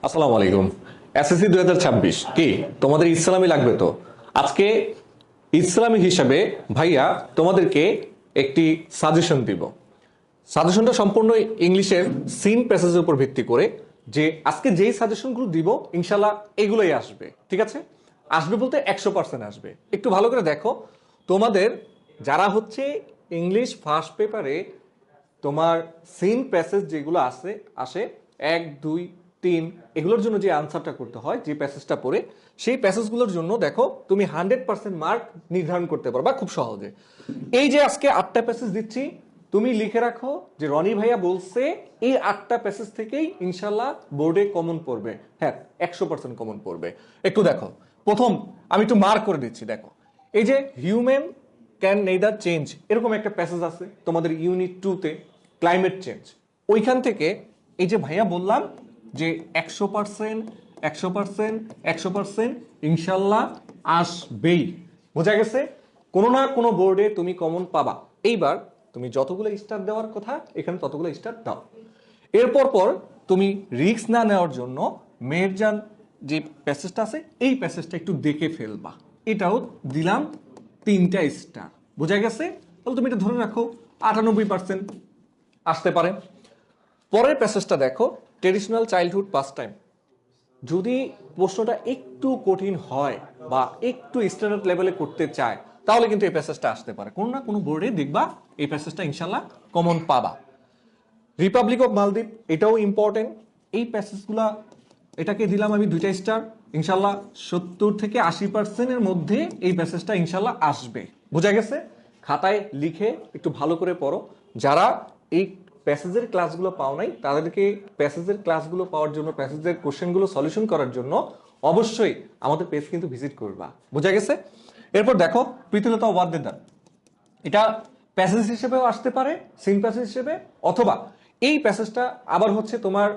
আসসালামু আলাইকুম। এসএসসি 2026 কি তোমাদের ইসলামী লাগবে? তো আজকে ইসলামী হিসাবে ভাইয়া তোমাদেরকে একটি সাজেশন দিব। সাজেশনটা সম্পূর্ণ ইংলিশের সিন প্যাসেজের উপর ভিত্তি করে, যে আজকে যেই সাজেশনগুলো দিব ইনশাল্লাহ এগুলোই আসবে। ঠিক আছে, আসবে বলতে 100% আসবে। একটু ভালো করে দেখো, তোমাদের যারা হচ্ছে ইংলিশ ফার্স্ট পেপারে তোমার সিন প্যাসেজ যেগুলো আসে 1 2 3 এগুলোর জন্য যে আনসারটা করতে হয়, যে প্যাসেজটা পড়ে সেই প্যাসেজগুলোর জন্য দেখো তুমি 100% মার্ক নির্ধারণ করতে পারবা খুব সহজে। এই যে আজকে 8টা প্যাসেজ দিচ্ছি, তুমি লিখে রাখো যে রনি ভাইয়া বলছে এই 8টা প্যাসেজ থেকেই ইনশাল্লাহ বোর্ডে কমন পড়বে। হ্যাঁ, 100% কমন পড়বে। একটু দেখো, প্রথম আমি একটু মার্ক করে দিচ্ছি। দেখো, এই যে হিউম্যান ক্যান নেইদার চেঞ্জ, এরকম একটা প্যাসেজ আছে তোমাদের ইউনিট 2-তে, ক্লাইমেট চেঞ্জ। ওইখান থেকে এই যে ভাইয়া বললাম যে 100% 100% 100% ইনশাল্লাহ আসবেই। বোঝা গেছে? কোনো না কোনো বোর্ডে তুমি কমন পাবা। এইবার তুমি যতগুলো স্টার দেওয়ার কথা এখানে ততগুলো স্টার দাও। এরপর পর তুমি রিস্ক না নেওয়ার জন্য মেহেরজান যে প্যাসেজটা আছে এই প্যাসেজটা একটু দেখে ফেলবা। এটাও দিলাম 3টা স্টার। বোঝা গেছে? তাহলে তুমি এটা ধরে রাখো 98% আসতে পারে। পরের প্যাসেজটা দেখো, ট্রেডিশনাল চাইল্ডহুড পাস টাইম। যদি প্রশ্নটা একটু কঠিন হয় বা একটু স্ট্যান্ডার্ড লেভেলে করতে চায় তাহলে কিন্তু এই প্যাসেজটা আসতে পারে। কোনো না কোনো বোর্ডে দেখবা এই প্যাসেজটা ইনশাল্লাহ কমন পাবা। রিপাবলিক অফ মালদ্বীপ, এটাও ইম্পর্টেন্ট। এই প্যাসেজগুলা, এটাকে দিলাম আমি 2টা স্টার। ইনশাল্লাহ 70 থেকে 80%-এর মধ্যে এই প্যাসেজটা ইনশাল্লাহ আসবে। বোঝা গেছে? খাতায় লিখে একটু ভালো করে পড়ো। যারা এই প্যাসেজের ক্লাসগুলো পাও নাই তাদেরকে প্যাসেজের ক্লাসগুলো পাওয়ার জন্য, প্যাসেজের কোশ্চেনগুলো সলিউশন করার জন্য অবশ্যই আমাদের পেজ কিন্তু ভিজিট করবা। বোঝা গেছে? এরপর দেখো, প্রীতিলতা ওয়াদ্দেদার, এটা প্যাসেজ হিসেবেও আসতে পারে, সিন প্যাসেজ হিসেবে, অথবা এই প্যাসেজটা আবার হচ্ছে তোমার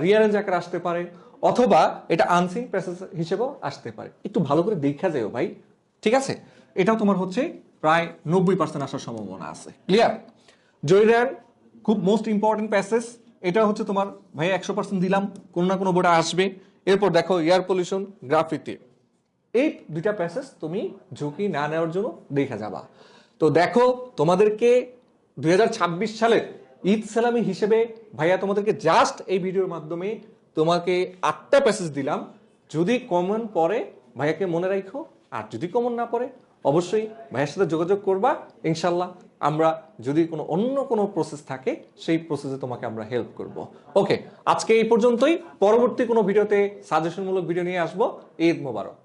রিয়ারেঞ্জ আকারে আসতে পারে, অথবা এটা আনসিন প্যাসেজ হিসেবেও আসতে পারে। একটু ভালো করে দেখা যাও ভাই। ঠিক আছে, এটাও তোমার হচ্ছে প্রায় 90% আসার সম্ভাবনা আছে। ক্লিয়ার? জয়রান খুব মোস্ট ইম্পর্টেন্ট প্যাসেজ। এটা হচ্ছে তোমার ভাই 100% দিলাম, কোনো না কোনো বোর্ডে আসবে। এরপর দেখো এয়ার পলিউশন, গ্রাফিতি, এই 2টা প্যাসেজ তুমি ঝুঁকি না নেওয়ার জন্য দেখা যাবা। তো দেখো, তোমাদেরকে 2026 সালের ঈদ সালামি হিসেবে ভাইয়া তোমাদেরকে জাস্ট এই ভিডিওর মাধ্যমে তোমাকে 8টা প্যাসেজ দিলাম। যদি কমন পড়ে ভাইয়াকে মনে রাখো, আর যদি কমন না পড়ে অবশ্যই ভাইয়ের সাথে যোগাযোগ করবা। ইনশাল্লাহ আমরা যদি অন্য কোনো প্রসেস থাকে সেই প্রসেসে তোমাকে আমরা হেল্প করব। ওকে, আজকে এই পর্যন্তই। পরবর্তী কোনো ভিডিওতে সাজেশনমূলক ভিডিও নিয়ে আসবো। ঈদ মোবারক।